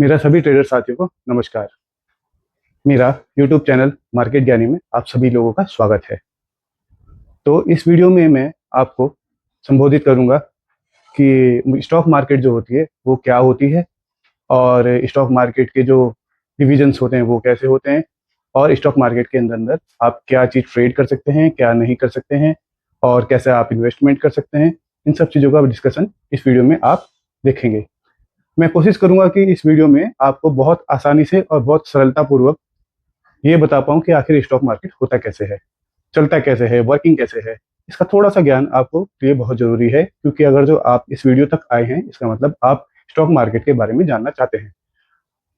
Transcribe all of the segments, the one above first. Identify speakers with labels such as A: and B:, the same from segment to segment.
A: मेरा सभी ट्रेडर साथियों को नमस्कार। मेरा YouTube चैनल मार्केट ज्ञानी में आप सभी लोगों का स्वागत है। तो इस वीडियो में मैं आपको संबोधित करूंगा कि स्टॉक मार्केट जो होती है वो क्या होती है, और स्टॉक मार्केट के जो डिविजन्स होते हैं वो कैसे होते हैं, और स्टॉक मार्केट के अंदर अंदर आप क्या चीज़ ट्रेड कर सकते हैं, क्या नहीं कर सकते हैं, और कैसे आप इन्वेस्टमेंट कर सकते हैं। इन सब चीज़ों का डिस्कशन इस वीडियो में आप देखेंगे। मैं कोशिश करूंगा कि इस वीडियो में आपको बहुत आसानी से और बहुत सरलतापूर्वक ये बता पाऊँ कि आखिर स्टॉक मार्केट होता कैसे है, चलता कैसे है, वर्किंग कैसे है। इसका थोड़ा सा ज्ञान आपको लिए बहुत ज़रूरी है, क्योंकि अगर जो आप इस वीडियो तक आए हैं इसका मतलब आप स्टॉक मार्केट के बारे में जानना चाहते हैं।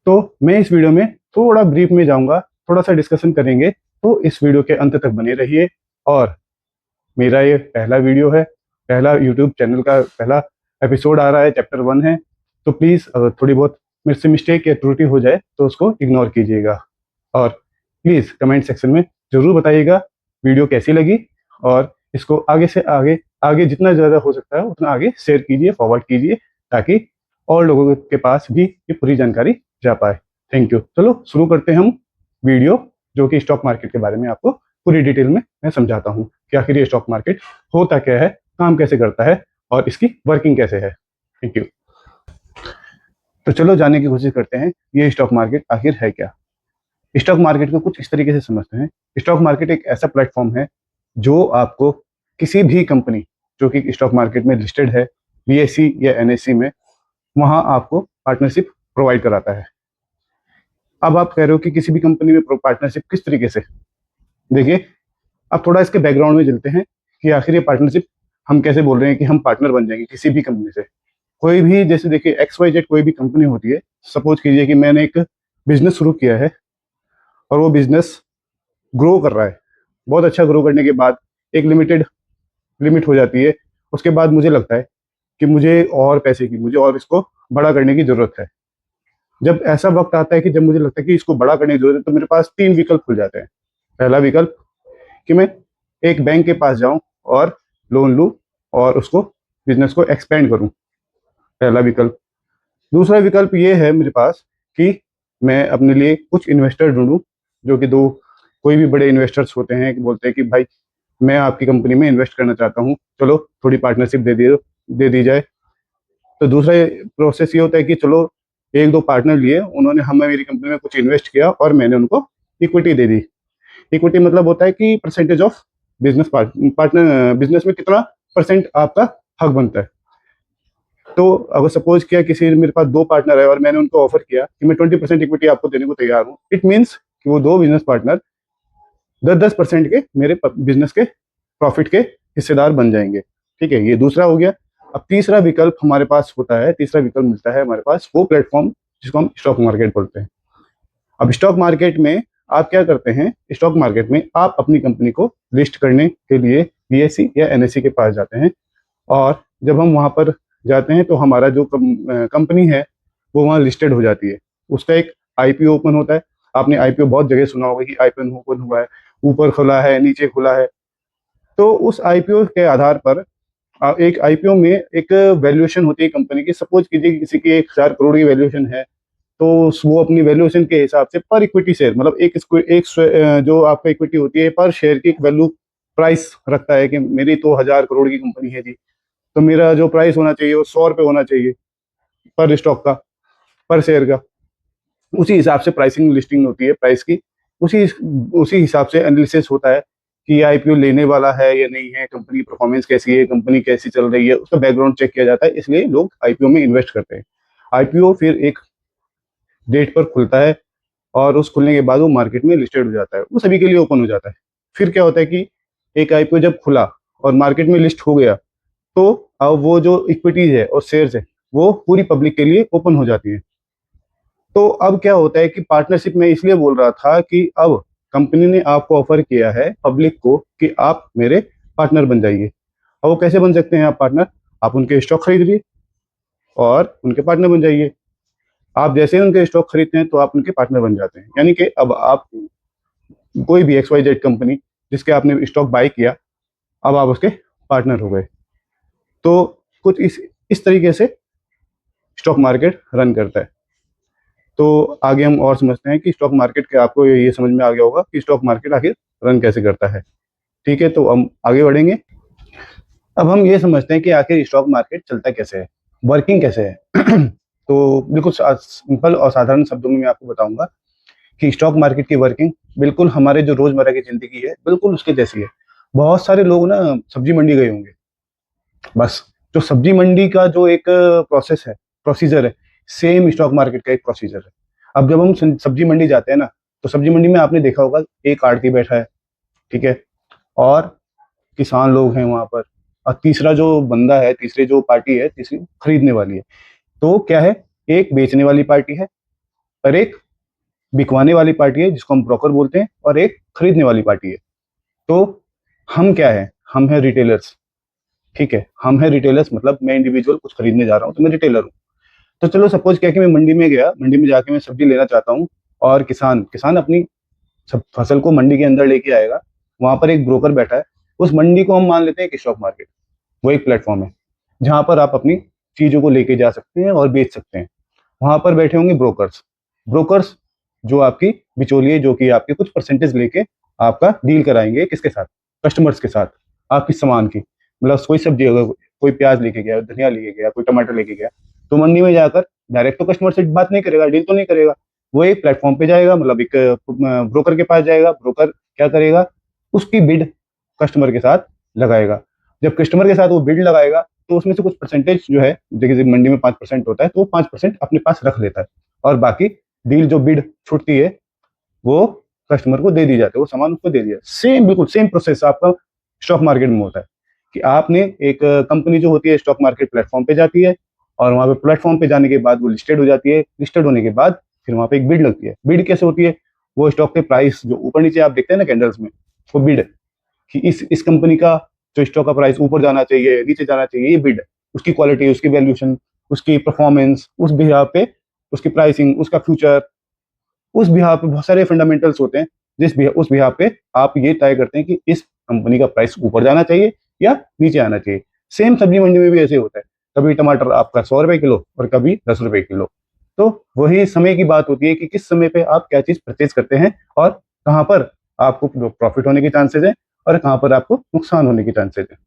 A: तो मैं इस वीडियो में थोड़ा ब्रीफ में जाऊँगा, थोड़ा सा डिस्कशन करेंगे, तो इस वीडियो के अंत तक बने रहिए। और मेरा ये पहला वीडियो है, पहला यूट्यूब चैनल का पहला एपिसोड आ रहा है, चैप्टर 1 है। तो प्लीज़ अगर थोड़ी बहुत मेरे से मिस्टेक या त्रुटि हो जाए तो उसको इग्नोर कीजिएगा। और प्लीज़ कमेंट सेक्शन में ज़रूर बताइएगा वीडियो कैसी लगी, और इसको आगे से आगे आगे जितना ज़्यादा हो सकता है उतना आगे शेयर कीजिए, फॉरवर्ड कीजिए, ताकि और लोगों के पास भी ये पूरी जानकारी जा पाए। Thank you. चलो शुरू करते हैं हम वीडियो, जो कि स्टॉक मार्केट के बारे में आपको पूरी डिटेल में मैं समझाता हूँ कि आखिर ये स्टॉक मार्केट होता क्या है, काम कैसे करता है, और इसकी वर्किंग कैसे है। Thank you. तो चलो जानने की कोशिश करते हैं ये स्टॉक मार्केट आखिर है क्या। स्टॉक मार्केट को कुछ इस तरीके से समझते हैं। स्टॉक मार्केट एक ऐसा प्लेटफॉर्म है जो आपको किसी भी कंपनी जो कि स्टॉक मार्केट में लिस्टेड है, बीएससी या एनएससी में, वहां आपको पार्टनरशिप प्रोवाइड कराता है। अब आप कह रहे हो कि किसी भी कंपनी में पार्टनरशिप किस तरीके से, देखिए अब थोड़ा इसके बैकग्राउंड में चलते हैं कि आखिर ये पार्टनरशिप हम कैसे बोल रहे हैं कि हम पार्टनर बन जाएंगे किसी भी कंपनी से। कोई भी, जैसे देखिए XYZ कोई भी कंपनी होती है, सपोज कीजिए कि मैंने एक बिजनेस शुरू किया है और वो बिजनेस ग्रो कर रहा है। बहुत अच्छा ग्रो करने के बाद एक लिमिटेड लिमिट हो जाती है। उसके बाद मुझे लगता है कि मुझे और पैसे की, मुझे और इसको बड़ा करने की ज़रूरत है। जब ऐसा वक्त आता है कि जब मुझे लगता है कि इसको बड़ा करने की ज़रूरत है, तो मेरे पास 3 विकल्प खुल जाते हैं। पहला विकल्प कि मैं एक बैंक के पास जाऊं और लोन लूं और उसको, बिजनेस को एक्सपेंड करूं, पहला विकल्प। दूसरा विकल्प ये है मेरे पास कि मैं अपने लिए कुछ इन्वेस्टर ढूंढूं, जो कि दो कोई भी बड़े इन्वेस्टर्स होते हैं कि बोलते हैं कि भाई मैं आपकी कंपनी में इन्वेस्ट करना चाहता हूँ, चलो थोड़ी पार्टनरशिप दे दी जाए। तो दूसरा प्रोसेस ये होता है कि चलो एक दो पार्टनर लिए, उन्होंने हमें मेरी कंपनी में कुछ इन्वेस्ट किया और मैंने उनको इक्विटी दे दी। इक्विटी मतलब होता है कि percentage of business partner, business में कितना परसेंट आपका हक बनता है। तो अगर सपोज किया किसी मेरे पास दो पार्टनर है और मैंने उनको ऑफर किया कि मैं 20% इक्विटी आपको देने को तैयार हूँ, इट मीन्स कि वो दो बिजनेस पार्टनर 10-10% के मेरे बिजनेस के प्रॉफिट के हिस्सेदार बन जाएंगे। ठीक है, ये दूसरा हो गया। अब तीसरा विकल्प हमारे पास होता है, तीसरा विकल्प मिलता है हमारे पास, वो प्लेटफॉर्म जिसको हम स्टॉक मार्केट बोलते हैं। अब स्टॉक मार्केट में आप क्या करते हैं, स्टॉक मार्केट में आप अपनी कंपनी को लिस्ट करने के लिए बीएससी या एनएससी के पास जाते हैं, और जब हम वहाँ पर जाते हैं तो हमारा जो कंपनी है वो वहाँ लिस्टेड हो जाती है। उसका एक आईपीओ ओपन होता है। आपने आईपीओ बहुत जगह सुना होगा कि आईपीओ ओपन हुआ है, ऊपर खुला है, नीचे खुला है। तो उस आईपीओ के आधार पर एक आईपीओ में एक वैल्यूएशन होती है कंपनी की। सपोज कीजिए कि किसी की 1,000 करोड़ की वैल्यूएशन है, तो वो अपनी वैल्यूएशन के हिसाब से पर इक्विटी शेयर, मतलब जो आपका इक्विटी होती है पर शेयर की एक वैल्यू प्राइस रखता है कि मेरी तो 1,000 करोड़ की कंपनी है जी, तो मेरा जो प्राइस होना चाहिए वो 100 रुपये होना चाहिए पर स्टॉक का, पर शेयर का। उसी हिसाब से प्राइसिंग लिस्टिंग होती है प्राइस की। उसी उसी हिसाब से एनालिसिस होता है कि आईपीओ लेने वाला है या नहीं है, कंपनी परफॉर्मेंस कैसी है, कंपनी कैसी चल रही है, उसका बैकग्राउंड चेक किया जाता है। इसलिए लोग आईपीओ में इन्वेस्ट करते हैं। आईपीओ फिर एक डेट पर खुलता है और उस खुलने के बाद वो मार्केट में लिस्टेड हो जाता है, वो सभी के लिए ओपन हो जाता है। फिर क्या होता है कि एक आईपीओ जब खुला और मार्केट में लिस्ट हो गया, तो अब वो जो इक्विटीज है और शेयर्स है वो पूरी पब्लिक के लिए ओपन हो जाती है। तो अब क्या होता है कि पार्टनरशिप में इसलिए बोल रहा था कि अब कंपनी ने आपको ऑफर किया है पब्लिक को कि आप मेरे पार्टनर बन जाइए। अब वो कैसे बन सकते हैं आप पार्टनर, आप उनके स्टॉक खरीदिए और उनके पार्टनर बन जाइए। आप जैसे ही उनके स्टॉक खरीदते हैं तो आप उनके पार्टनर बन जाते हैं। यानी कि अब आप कोई भी XYZ कंपनी जिसके आपने स्टॉक बाय किया, अब आप उसके पार्टनर हो गए। तो कुछ इस तरीके से स्टॉक मार्केट रन करता है। तो आगे हम और समझते हैं कि स्टॉक मार्केट के, आपको ये समझ में आ गया होगा कि स्टॉक मार्केट आखिर रन कैसे करता है। ठीक है, तो हम आगे बढ़ेंगे। अब हम ये समझते हैं कि आखिर स्टॉक मार्केट चलता कैसे है, वर्किंग कैसे है। तो बिल्कुल सिंपल और साधारण शब्दों में मैं आपको बताऊंगा कि स्टॉक मार्केट की वर्किंग बिल्कुल हमारे जो रोजमर्रा की जिंदगी है बिल्कुल उसके जैसी है। बहुत सारे लोग ना सब्जी मंडी गए होंगे, बस जो सब्जी मंडी का जो एक प्रोसेस है, प्रोसीजर है, सेम स्टॉक मार्केट का एक प्रोसीजर है। अब जब हम सब्जी मंडी जाते हैं ना, तो सब्जी मंडी में आपने देखा होगा एक आड़ती बैठा है, ठीक है, और किसान लोग हैं वहां पर, और तीसरा जो बंदा है, तीसरी जो पार्टी है, तीसरी खरीदने वाली है। तो क्या है, एक बेचने वाली पार्टी है और एक बिकवाने वाली पार्टी है जिसको हम ब्रोकर बोलते हैं, और एक खरीदने वाली पार्टी है। तो हम क्या है, हम है रिटेलर्स। ठीक है, हम है रिटेलर्स, मतलब मैं इंडिविजुअल कुछ खरीदने जा रहा हूँ तो मैं रिटेलर हूँ। तो चलो सपोज क्या कि मैं मंडी में गया, मंडी में जाके मैं सब्जी लेना चाहता हूँ, और किसान किसान अपनी सब फसल को मंडी के अंदर लेके आएगा। वहां पर एक ब्रोकर बैठा है, उस मंडी को हम मान लेते हैं कि स्टॉक मार्केट। वो एक प्लेटफॉर्म है जहां पर आप अपनी चीजों को लेके जा सकते हैं और बेच सकते हैं। वहां पर बैठे होंगे ब्रोकर्स। ब्रोकर्स जो आपकी बिचौलिए, जो कि आपके कुछ परसेंटेज लेके आपका डील कराएंगे, किसके साथ, कस्टमर्स के साथ, आपकी सामान की। मतलब कोई सब्जी, अगर कोई प्याज लेके गया, धनिया लेके गया, कोई टमाटर लेके गया, तो मंडी में जाकर डायरेक्ट तो कस्टमर से बात नहीं करेगा, डील तो नहीं करेगा। वो एक प्लेटफॉर्म पे जाएगा, मतलब एक ब्रोकर के पास जाएगा। ब्रोकर क्या करेगा, उसकी बिड कस्टमर के साथ लगाएगा। जब कस्टमर के साथ वो बिड लगाएगा, तो उसमें से कुछ परसेंटेज जो है, देखिए मंडी में 5% होता है, तो वो 5% अपने पास रख लेता है, और बाकी डील जो बिड छूटती है वो कस्टमर को दे दी जाती है, वो सामान उसको दे दिया। सेम, बिल्कुल सेम प्रोसेस आपका स्टॉक मार्केट में होता है कि आपने एक कंपनी जो होती है स्टॉक मार्केट प्लेटफॉर्म पे जाती है, और वहां पे प्लेटफॉर्म पे जाने के बाद वो लिस्टेड हो जाती है। लिस्टेड होने के बाद फिर वहां पे एक बिड लगती है। बिड कैसे होती है, वो स्टॉक के प्राइस जो ऊपर नीचे आप देखते हैं ना कैंडल्स में, वो बिड, कि इस कंपनी का जो स्टॉक का प्राइस ऊपर जाना चाहिए, नीचे जाना चाहिए, ये बिड। उसकी क्वालिटी, उसकी वैल्यूएशन, उसकी परफॉर्मेंस, उस बिहार पे उसकी प्राइसिंग, उसका फ्यूचर, उस बिहार पे बहुत सारे फंडामेंटल्स होते हैं। उस बिहार पे आप ये तय करते हैं कि इस कंपनी का प्राइस ऊपर जाना चाहिए या नीचे आना चाहिए। सेम सब्जी मंडी में भी ऐसे होता है, कभी टमाटर आपका 100 रुपए किलो और कभी 10 रुपए किलो। तो वही समय की बात होती है कि किस समय पे आप क्या चीज परचेज करते हैं, और कहाँ पर आपको प्रॉफिट होने के चांसेस है और कहाँ पर आपको नुकसान होने के चांसेस है।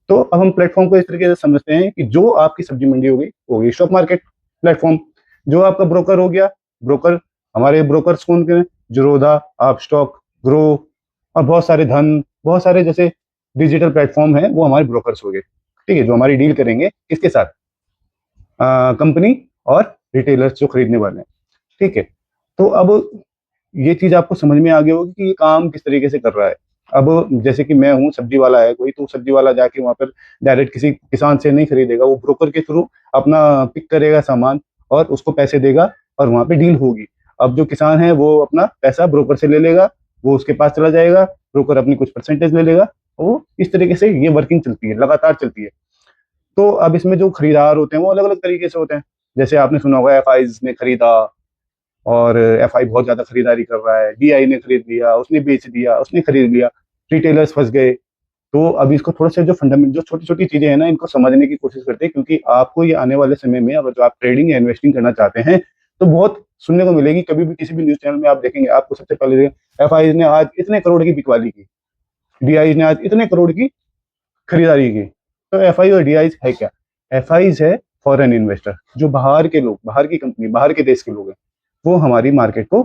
A: तो अब हम प्लेटफॉर्म को इस तरीके से समझते हैं कि जो आपकी सब्जी मंडी होगी स्टॉक मार्केट प्लेटफॉर्म। जो आपका ब्रोकर हो गया, ब्रोकर, हमारे ब्रोकर्स कौन कौन है, जीरोधा, आप स्टॉक, ग्रो, और बहुत सारे धन, बहुत सारे जैसे डिजिटल प्लेटफॉर्म है, वो हमारे ब्रोकर्स हो गए। ठीक है, जो हमारी डील करेंगे किसके साथ, कंपनी और रिटेलर्स जो खरीदने वाले हैं। ठीक है, तो अब ये चीज आपको समझ में आ गई होगी कि ये काम किस तरीके से कर रहा है। अब जैसे कि मैं हूँ, सब्जी वाला है कोई, तो सब्जी वाला जाके वहां पर डायरेक्ट किसी किसान से नहीं खरीदेगा, वो ब्रोकर के थ्रू अपना पिक करेगा सामान और उसको पैसे देगा, और वहां पे डील होगी। अब जो किसान है वो अपना पैसा ब्रोकर से ले लेगा, वो उसके पास चला जाएगा, ब्रोकर अपनी कुछ परसेंटेज ले लेगा। वो इस तरीके से ये वर्किंग चलती है, लगातार चलती है। तो अब इसमें जो खरीदार होते हैं वो अलग अलग तरीके से होते हैं। जैसे आपने सुना होगा एफआईज ने खरीदा, और एफआई बहुत ज्यादा खरीदारी कर रहा है, डीआई ने खरीद लिया, उसने बेच दिया, उसने खरीद लिया, रिटेलर्स फंस गए। तो अभी इसको थोड़ा सा जो फंडामेंट, जो छोटी छोटी चीजें हैं ना, इनको समझने की कोशिश करते हैं, क्योंकि आपको ये आने वाले समय में अगर जो आप ट्रेडिंग या इन्वेस्टिंग करना चाहते हैं, तो बहुत सुनने को मिलेगी। कभी भी किसी भी न्यूज चैनल में आप देखेंगे, आपको सबसे पहले एफआई ने आज इतने करोड़ की बिकवाली की, डीआई ने आज इतने करोड़ की खरीदारी की। तो एफआई और डीआई है क्या, एफआई है फॉरेन इन्वेस्टर, जो बाहर के लोग, बाहर की कंपनी, बाहर के देश के लोग हैं, वो हमारी मार्केट को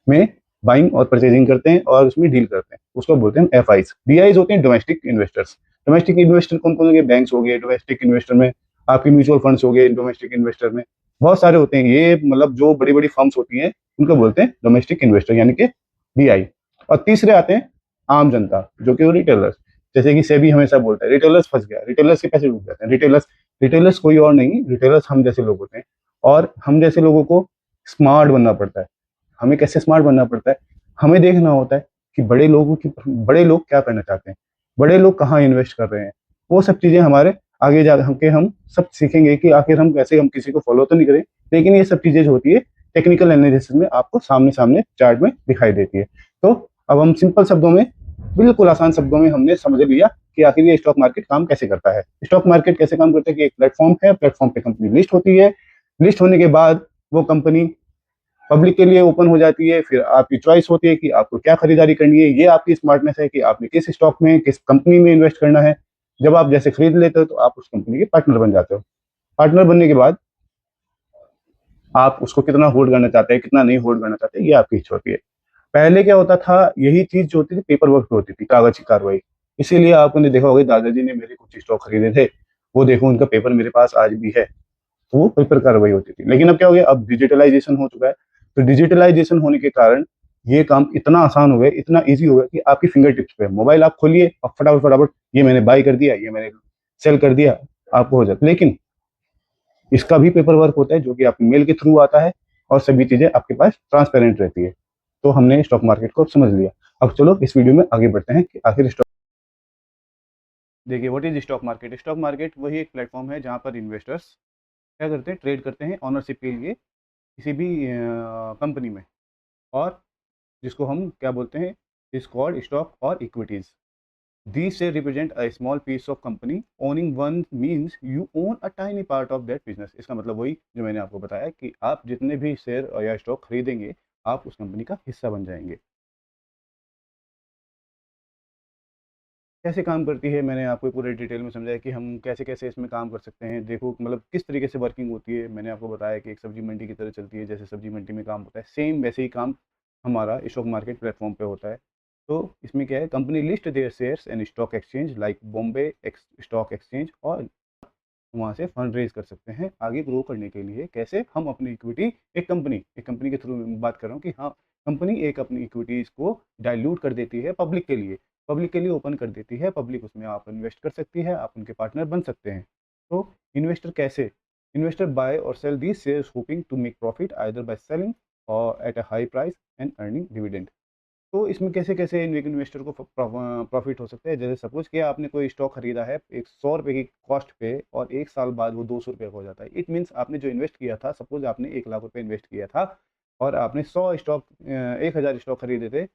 A: में बाइंग और परचेजिंग करते हैं और उसमें डील करते हैं, उसको बोलते हैं एफआईज। डीआईज होते हैं डोमेस्टिक इन्वेस्टर्स। डोमेस्टिक इन्वेस्टर कौन कौन हो गए, बैंक्स हो गए डोमेस्टिक इन्वेस्टर में, आपके म्यूचुअल फंड्स हो गए डोमेस्टिक इन्वेस्टर में, बहुत सारे होते हैं ये, मतलब जो बड़ी बड़ी फर्म्स होती हैं उनको बोलते हैं डोमेस्टिक इन्वेस्टर, यानी कि डीआई। और तीसरे आते हैं आम जनता, जो कि रिटेलर्स। जैसे कि सेबी हमेशा बोलता है रिटेलर्स फंस गया, रिटेलर्स के पैसे डूब जाते हैं। रिटेलर्स, रिटेलर्स कोई और नहीं, रिटेलर्स हम जैसे लोग होते हैं। और हम जैसे लोगों को स्मार्ट बनना पड़ता है। हमें कैसे स्मार्ट बनना पड़ता है, हमें देखना होता है कि बड़े लोग क्या करना चाहते हैं, बड़े लोग कहाँ इन्वेस्ट कर रहे हैं। वो सब चीजें हमारे आगे जा के हम सब सीखेंगे कि आखिर हम कैसे, हम किसी को फॉलो तो नहीं करें, लेकिन ये सब चीजें जो होती है टेक्निकल एनालिसिस में आपको सामने सामने चार्ट में दिखाई देती है। तो अब हम सिंपल शब्दों में, बिल्कुल आसान शब्दों में हमने समझ लिया कि आखिर ये स्टॉक मार्केट काम कैसे करता है। स्टॉक मार्केट कैसे काम करता है कि एक प्लेटफॉर्म है, प्लेटफॉर्म पे कंपनी लिस्ट होती है, लिस्ट होने के बाद वो कंपनी पब्लिक के लिए ओपन हो जाती है। फिर आपकी चॉइस होती है कि आपको क्या खरीदारी करनी है। ये आपकी स्मार्टनेस है कि आपने किस स्टॉक में, किस कंपनी में इन्वेस्ट करना है। जब आप जैसे खरीद लेते हो तो आप उस कंपनी के पार्टनर बन जाते हो। पार्टनर बनने के बाद आप उसको कितना होल्ड करना चाहते हैं, कितना नहीं होल्ड करना चाहते हैं, ये आपकी इच्छा होती है। पहले क्या होता था, यही चीज जो होती थी पेपर वर्क पे होती थी, कागज की कार्रवाई। इसीलिए आपने देखा होगा दादाजी ने मेरे कुछ स्टॉक खरीदे थे, वो देखो उनका पेपर मेरे पास आज भी है। तो वो पेपर कार्रवाई होती थी। लेकिन अब क्या हो गया, अब डिजिटलाइजेशन हो चुका है। तो डिजिटलाइजेशन होने के कारण ये काम इतना आसान हो गया, इतना ईजी हो गया कि आपकी फिंगर टिप्स पे मोबाइल आप खोलिए और फटाफट फटाफट ये मैंने बाय कर दिया, ये मैंने सेल कर दिया, आपको हो जाता है। लेकिन इसका भी पेपर वर्क होता है जो कि आपकी मेल के थ्रू आता है और सभी चीजें आपके पास ट्रांसपेरेंट रहती है। तो हमने स्टॉक मार्केट को समझ लिया। अब चलो इस वीडियो में आगे बढ़ते हैं कि आखिर स्टॉक, देखिए what is stock market. Stock market वही एक प्लेटफॉर्म है जहां पर इन्वेस्टर्स क्या करते हैं, ट्रेड करते हैं ऑनरशिप के लिए किसी भी कंपनी में। और जिसको हम क्या बोलते हैं, इज कॉल्ड स्टॉक और equities. These share represent a small piece of company. Owning one means you own a tiny part of that business. इसका मतलब वही जो मैंने आपको बताया कि आप जितने भी शेयर या स्टॉक खरीदेंगे आप उस कंपनी का हिस्सा बन जाएंगे। कैसे काम करती है, मैंने आपको पूरे डिटेल में समझाया कि हम कैसे कैसे इसमें काम कर सकते हैं। देखो मतलब किस तरीके से वर्किंग होती है। मैंने आपको बताया कि एक सब्जी मंडी की तरह चलती है, जैसे सब्जी मंडी में काम होता है सेम वैसे ही काम हमारा स्टॉक मार्केट प्लेटफॉर्म पे होता है। तो इसमें क्या है, company list there shares and stock exchange like Bombay stock exchange, और वहाँ से फंड रेज कर सकते हैं आगे ग्रो करने के लिए। कैसे, हम अपनी इक्विटी एक कंपनी के थ्रू बात कर रहा हूँ कि हाँ, कंपनी एक अपनी इक्विटीज को डाइल्यूट कर देती है पब्लिक के लिए ओपन कर देती है। पब्लिक उसमें आप इन्वेस्ट कर सकती है, आप उनके पार्टनर बन सकते हैं। तो इन्वेस्टर कैसे, इन्वेस्टर बाय और sell these shares hoping to make profit either by selling और at a high price and earning dividend. तो इसमें कैसे कैसे इन्वेस्टर को प्रॉफिट हो सकता है। जैसे सपोज कि आपने कोई स्टॉक खरीदा है एक 100 रुपये की कॉस्ट पे और 1 साल बाद वो 200 रुपये का हो जाता है। इट मीन्स आपने जो इन्वेस्ट किया था, सपोज आपने 1 लाख रुपये इन्वेस्ट किया था और आपने 1,000 स्टॉक खरीदे थे।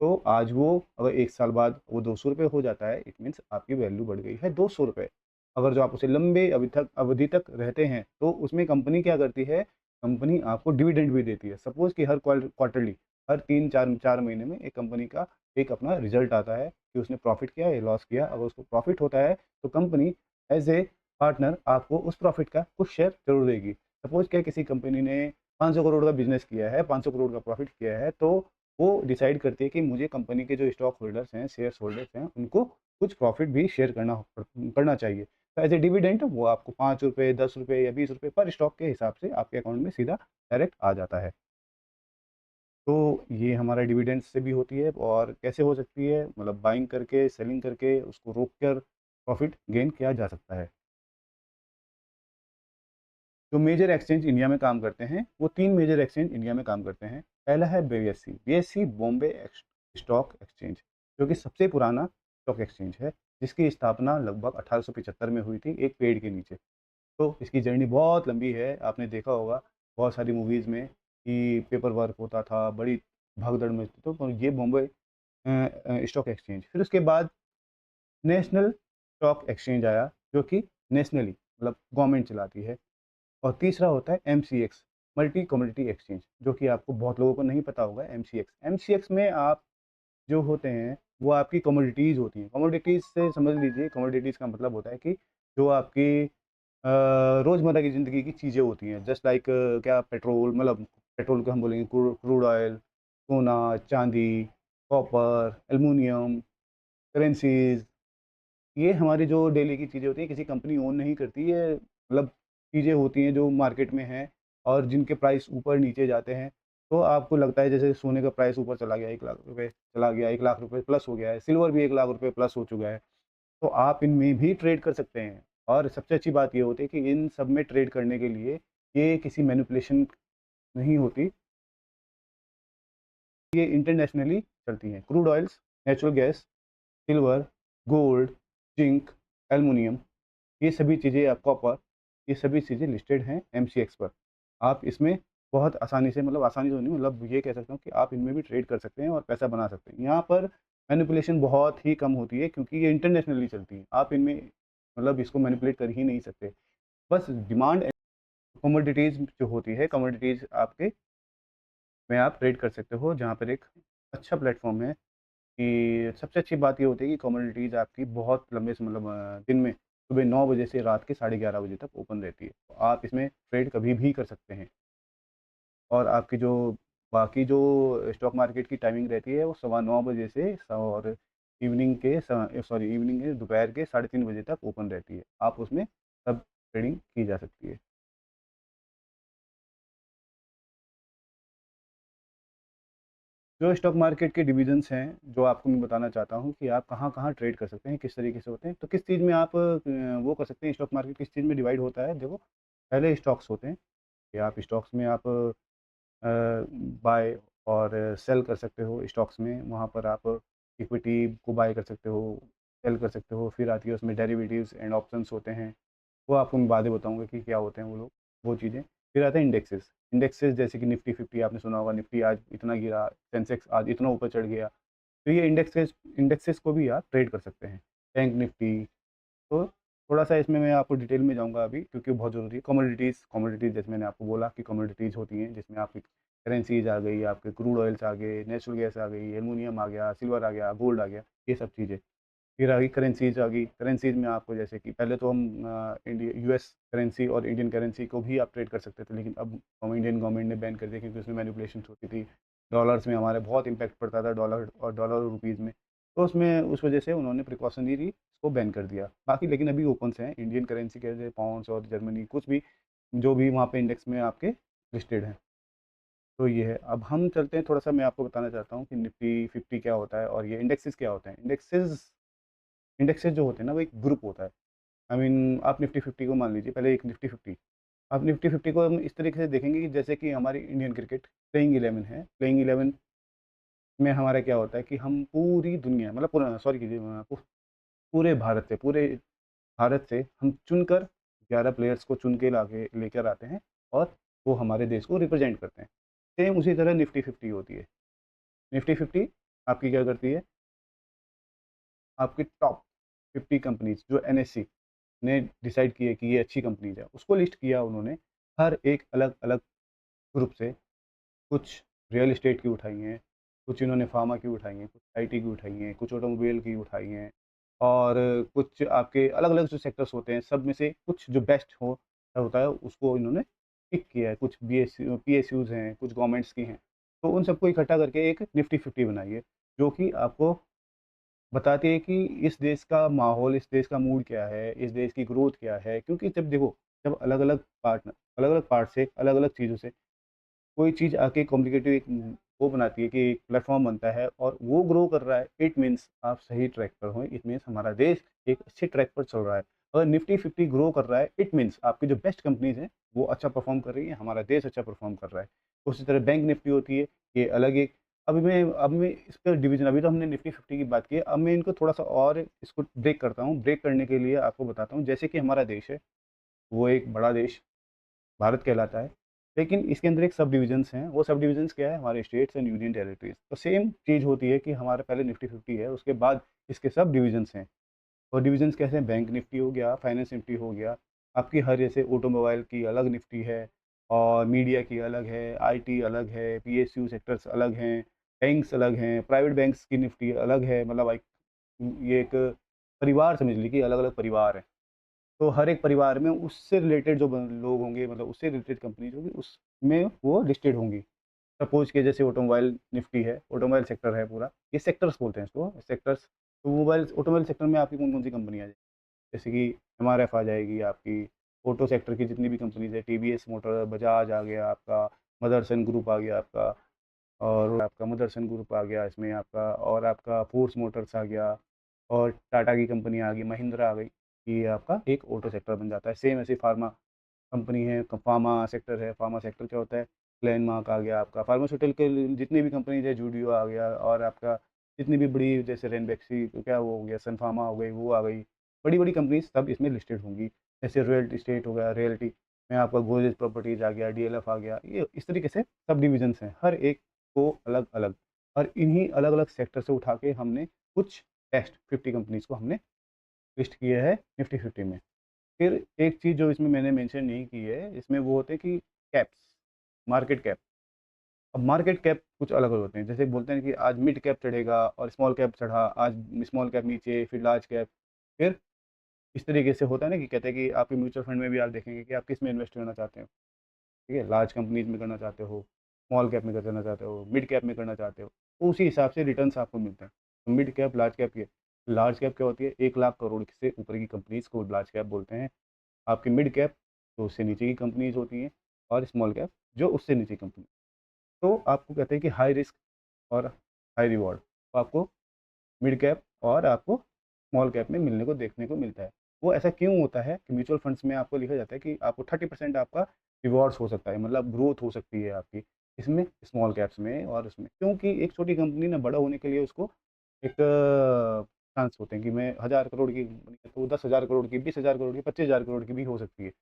A: तो आज वो अगर 1 साल बाद वो 200 रुपये हो जाता है, इट मीन्स आपकी वैल्यू बढ़ गई है 200 रुपये। अगर जो आप उसे लंबे अवधि तक रहते हैं तो उसमें कंपनी क्या करती है, कंपनी आपको डिविडेंड भी देती है। सपोज कि हर क्वार्टरली, हर 3 4 4 महीने में एक कंपनी का एक अपना रिजल्ट आता है कि उसने प्रॉफिट किया या लॉस किया। अगर उसको प्रॉफिट होता है तो कंपनी एज ए पार्टनर आपको उस प्रॉफिट का कुछ शेयर जरूर देगी। सपोज क्या, किसी कंपनी ने 500 करोड़ का बिजनेस किया है, 500 करोड़ का प्रॉफिट किया है, तो वो डिसाइड करती है कि मुझे कंपनी के जो स्टॉक होल्डर्स हैं, शेयर होल्डर्स हैं, उनको कुछ प्रॉफिट भी शेयर करना चाहिए। तो एज ए डिविडेंड वो आपको 5 रुपये, 10 रुपये या 20 रुपये पर स्टॉक के हिसाब से आपके अकाउंट में सीधा डायरेक्ट आ जाता है। तो ये हमारा डिविडेंड से भी होती है। और कैसे हो सकती है, मतलब बाइंग करके, सेलिंग करके, उसको रोक कर प्रॉफिट गेन किया जा सकता है। जो मेजर एक्सचेंज इंडिया में काम करते हैं, वो 3 मेजर एक्सचेंज इंडिया में काम करते हैं। पहला है बीएससी बॉम्बे स्टॉक एक्सचेंज, जो कि सबसे पुराना स्टॉक एक्सचेंज है, जिसकी स्थापना लगभग 1875 में हुई थी एक पेड़ के नीचे। तो इसकी जर्नी बहुत लंबी है। आपने देखा होगा बहुत सारी मूवीज़ में कि पेपर वर्क होता था, बड़ी भागदड़ में थी। तो ये बॉम्बे स्टॉक एक्सचेंज, फिर उसके बाद नेशनल स्टॉक एक्सचेंज आया, जो कि नेशनली मतलब गवर्नमेंट चलाती है। और तीसरा होता है एमसीएक्स, मल्टी कमोडिटी एक्सचेंज, जो कि आपको बहुत लोगों को नहीं पता होगा। एमसीएक्स में आप जो होते हैं वो आपकी कमोडिटीज़ होती हैं। कमोडिटीज़ से समझ लीजिए, कमोडिटीज़ का मतलब होता है कि जो आपकी रोज़मर्रा की ज़िंदगी की चीज़ें होती हैं। जस्ट लाइक क्या, पेट्रोल, मतलब पेट्रोल को हम बोलेंगे क्रूड ऑयल, सोना, चांदी, कॉपर, एल्युमिनियम, करेंसीज। ये हमारी जो डेली की चीज़ें होती हैं, किसी कंपनी ओन नहीं करती। ये मतलब चीज़ें होती हैं जो मार्केट में हैं और जिनके प्राइस ऊपर नीचे जाते हैं। तो आपको लगता है जैसे सोने का प्राइस ऊपर चला गया, 1 लाख रुपए चला गया, 1 लाख रुपए प्लस हो गया है, सिल्वर भी 1 लाख रुपए प्लस हो चुका है। तो आप इनमें भी ट्रेड कर सकते हैं। और सबसे अच्छी बात ये होती है कि इन सब में ट्रेड करने के लिए ये किसी मैनिपुलेशन नहीं होती, ये इंटरनेशनली चलती हैं। Crude oils, natural gas, silver, gold, zinc, aluminium, ये सभी चीज़ें, आप कॉपर, ये सभी चीज़ें लिस्टेड हैं एमसीएक्स पर। आप इसमें बहुत आसानी से, मतलब आसानी तो नहीं, मतलब ये कह सकता हूँ कि आप इनमें भी ट्रेड कर सकते हैं और पैसा बना सकते हैं। यहाँ पर मैनिपुलेशन बहुत ही कम होती है क्योंकि ये इंटरनेशनली चलती है। आप इनमें मतलब इसको मैनिपुलेट कर ही नहीं सकते। बस डिमांड कमोडिटीज़ जो होती है, कमोडिटीज़ आपके में आप ट्रेड कर सकते हो, जहाँ पर एक अच्छा प्लेटफ़ॉर्म है कि सबसे अच्छी बात ये होती है कि कमोडिटीज़ आपकी बहुत लंबे से मतलब दिन में सुबह 9 बजे से रात के साढ़े 11 बजे तक ओपन रहती है। तो आप इसमें ट्रेड कभी भी कर सकते हैं और आपकी जो बाकी जो स्टॉक मार्केट की टाइमिंग रहती है वो सवा 9 बजे से और इवनिंग के दोपहर के साढ़े 3 बजे तक ओपन रहती है। आप उसमें तब ट्रेडिंग की जा सकती है। जो स्टॉक मार्केट के डिविजन्स हैं, जो आपको मैं बताना चाहता हूँ कि आप कहाँ-कहाँ ट्रेड कर सकते हैं, किस तरीके से होते हैं। तो किस चीज़ में आप वो कर सकते हैं, स्टॉक मार्केट किस चीज़ में डिवाइड होता है, देखो, पहले स्टॉक्स होते हैं कि आप स्टॉक्स में आप बाय और सेल कर सकते हो स्टॉक्स में, वहाँ पर आप इक्विटी को बाय कर सकते हो, सेल कर सकते हो। फिर आती है उसमें डेरिवेटिव्स एंड ऑप्शंस होते हैं, वो आपको मैं बाद में बताऊँगा कि क्या होते हैं वो चीज़ें। फिर आते हैं इंडेक्सेस। इंडेक्सेस जैसे कि निफ्टी 50 आपने सुना होगा, निफ्टी आज इतना गिरा, सेंसेक्स आज इतना ऊपर चढ़ गया। तो ये इंडेक्सेस इंडेक्सेस को भी आप ट्रेड कर सकते हैं। बैंक निफ्टी, तो थोड़ा-सा इसमें मैं आपको डिटेल में जाऊँगा अभी क्योंकि बहुत ज़रूरी है। कमोडिटीज़ कमोडिटीज़ जैसे मैंने आपको बोला कि कमोडिटीज़ होती हैं जिसमें आपकी करेंसीज़ आ गई, आपके क्रूड ऑयल्स आ गए, नेचुरल गैस आ गई, एल्युमिनियम आ गया, सिल्वर आ गया, गोल्ड आ गया, ये सब चीज़ें। फिर आ गई करेंसीज़ आ गई। करेंसीज़ में आपको जैसे कि पहले तो हम यूएस करेंसी और इंडियन करेंसी को भी आप ट्रेड कर सकते थे, लेकिन अब इंडियन गवर्नमेंट ने बैन कर दिया क्योंकि उसमें मैनिपुलेशंस होती थी। डॉलर्स में हमारे बहुत इम्पैक्ट पड़ता था, डॉलर और रुपीज़ में। तो उसमें उस वजह से उन्होंने प्रिकॉशनरी इसको बैन कर दिया। बाकी लेकिन अभी ओपन्स हैं, इंडियन करेंसी के जैसे पाउंड्स और जर्मनी कुछ भी जो भी वहाँ पे इंडेक्स में आपके लिस्टेड हैं। तो ये है। अब हम चलते हैं थोड़ा-सा, मैं आपको बताना चाहता हूँ कि निफ्टी 50 क्या होता है और ये इंडेक्सेस क्या होते हैं। इंडेक्सेस इंडेक्सेस जो होते हैं ना, वो एक ग्रुप होता है। आई मीन आप निफ्टी 50 को मान लीजिए, पहले एक निफ्टी 50। आप निफ्टी 50 को हम इस तरीके से देखेंगे कि जैसे कि हमारी इंडियन क्रिकेट प्लेइंग 11 है। प्लेइंग 11 में हमारा क्या होता है कि हम पूरी दुनिया मतलब पूरा सॉरी कीजिए पूरे भारत से हम चुनकर 11 प्लेयर्स को चुन के लाके लेकर आते हैं और वो हमारे देश को रिप्रेजेंट करते हैं। सेम उसी तरह निफ्टी 50 होती है। निफ्टी 50 आपकी क्या करती है, आपकी टॉप 50 कंपनीज जो एनएससी ने डिसाइड किए कि ये अच्छी कंपनीज है, उसको लिस्ट किया उन्होंने। हर एक अलग-अलग ग्रुप से कुछ रियल एस्टेट की उठाई हैं, कुछ इन्होंने फार्मा की उठाई हैं, कुछ आईटी की उठाई हैं, कुछ ऑटोमोबाइल की उठाई हैं और कुछ आपके अलग-अलग जो सेक्टर्स होते हैं, सब में से कुछ जो बेस्ट होता है उसको इन्होंने पिक किया है। कुछ पीएसयूज़ हैं, कुछ गवर्नमेंट्स की हैं। तो उन सबको इकट्ठा करके एक निफ्टी 50 बनाई है, जो कि आपको बताती है कि इस देश का माहौल, इस देश का मूड क्या है, इस देश की ग्रोथ क्या है। क्योंकि जब देखो, जब अलग-अलग पार्ट से, अलग-अलग चीज़ों से कोई चीज़ आके कॉम्प्लिकेटिव एक वो बनाती है कि एक प्लेटफ़ॉर्म बनता है और वो ग्रो कर रहा है, इट मीन्स आप सही ट्रैक पर हो, इट मीन्स हमारा देश एक अच्छे ट्रैक पर चल रहा है। अगर निफ्टी 50 ग्रो कर रहा है, इट मीन्स आपकी जो बेस्ट कंपनीज़ हैं, वो अच्छा परफ़ॉर्म कर रही हैं, हमारा देश अच्छा परफ़ॉर्म कर रहा है। उसी तरह बैंक निफ्टी होती है, ये अलग एक अब मैं इसका डिवीज़न, अभी तो हमने निफ्टी 50 की बात की है, अब मैं इनको थोड़ा-सा और इसको ब्रेक करता हूँ। ब्रेक करने के लिए आपको बताता हूँ, जैसे कि हमारा देश है, वो एक बड़ा देश भारत कहलाता है। लेकिन इसके अंदर एक सब डिविजन्स हैं, वो सब डिविजन्स क्या है, हमारे स्टेट्स एंड यूनियन टेरिटरीज़। तो सेम चीज़ होती है कि हमारा पहले निफ्टी 50 है, उसके बाद इसके सब डिविजन्स हैं। और डिविजन्स कैसे हैं, बैंक निफ्टी हो गया, फाइनेंस निफ्टी हो गया, आपकी हर जैसे ऑटोमोबाइल की अलग निफ्टी है और मीडिया की अलग है, आईटी अलग है, पीएसयू सेक्टर्स अलग हैं, बैंक्स अलग हैं, प्राइवेट बैंक्स की निफ्टी अलग है। मतलब एक ये एक परिवार समझ लीजिए कि अलग-अलग परिवार हैं। तो हर एक परिवार में उससे रिलेटेड जो लोग होंगे, मतलब उससे रिलेटेड कंपनीज होगी, उसमें वो लिस्टेड होंगी। सपोज के जैसे ऑटोमोबाइल निफ्टी है, ऑटोमोबाइल सेक्टर है पूरा, ये सेक्टर्स बोलते हैं इसको, सेक्टर्स। तो ऑटोमोबाइल सेक्टर में आपकी कौन कौन सी कंपनी आ जाएगी, जैसे कि एमआरएफ आ जाएगी आपकी। ऑटो सेक्टर की जितनी भी कंपनीज है, टीवीएस मोटर, बजाज आ गया आपका, मदरसन ग्रुप आ गया आपका, और आपका मदरसन ग्रुप आ गया इसमें आपका, और आपका फोर्स मोटर्स आ गया, और टाटा की कंपनी आ गई, महिंद्रा आ गई। ये आपका एक ऑटो सेक्टर बन जाता है। सेम ऐसे फार्मा कंपनी है, फार्मा सेक्टर है। फार्मा सेक्टर क्या होता है, ग्लेनमार्क आ गया आपका, फार्मास्यूटिकल जितनी भी कंपनीज है, जूडियो आ गया, और आपका जितनी भी बड़ी जैसे रेनबैक्सी क्या वो हो गया, सन फार्मा हो गई, वो आ गई, बड़ी बड़ी कंपनीज सब इसमें लिस्टेड होंगी। जैसे रियल इस्टेट हो गया, रियल्टी में आपका गोदरेज प्रॉपर्टीज आ गया, डीएलएफ आ गया। ये इस तरीके से सब डिविजन्स हैं, हर एक को अलग अलग, और इन्हीं अलग अलग सेक्टर से उठा के हमने कुछ बेस्ट 50 कंपनीज को हमने लिस्ट किया है निफ्टी 50 में। फिर एक चीज़ जो इसमें मैंने मेंशन नहीं की है, इसमें वो होते हैं कि कैप्स, मार्केट कैप। अब मार्केट कैप कुछ अलग-अलग होते हैं, जैसे बोलते हैं कि आज मिड कैप चढ़ेगा और स्मॉल कैप चढ़ा, आज स्मॉल कैप नीचे, फिर लार्ज कैप, फिर इस तरीके से होता है ना कि कहते हैं कि आपके म्यूचुअल फंड में भी आप देखेंगे कि आप किस में इन्वेस्ट करना चाहते हो, ठीक है? लार्ज कंपनीज़ में करना चाहते हो, स्मॉल कैप में करना चाहते हो, मिड कैप में करना चाहते हो, तो उसी हिसाब से रिटर्न्स आपको मिलते हैं। तो मिड कैप, लार्ज कैप क्या होती है? 1 लाख करोड़ से ऊपर की कंपनीज़ को लार्ज कैप बोलते हैं। आपकी मिड कैप जो उससे नीचे की कंपनीज़ होती हैं, और स्मॉल कैप जो उससे नीचे की कंपनी। तो आपको कहते हैं कि हाई रिस्क और हाई रिवॉर्ड, तो आपको मिड कैप और आपको स्मॉल कैप में मिलने को देखने को मिलता है। वो ऐसा क्यों होता है कि म्यूचुअल फंड्स में आपको लिखा जाता है कि आपको 30% आपका रिवॉर्ड्स हो सकता है, मतलब ग्रोथ हो सकती है आपकी इसमें, स्मॉल कैप्स में और उसमें। क्योंकि एक छोटी कंपनी ना बड़ा होने के लिए उसको एक चांस होते हैं कि मैं 1000 करोड़ की कंपनी है, तो 10,000 करोड़ की, 20,000 करोड़ की, 25,000 करोड़ की भी हो सकती है,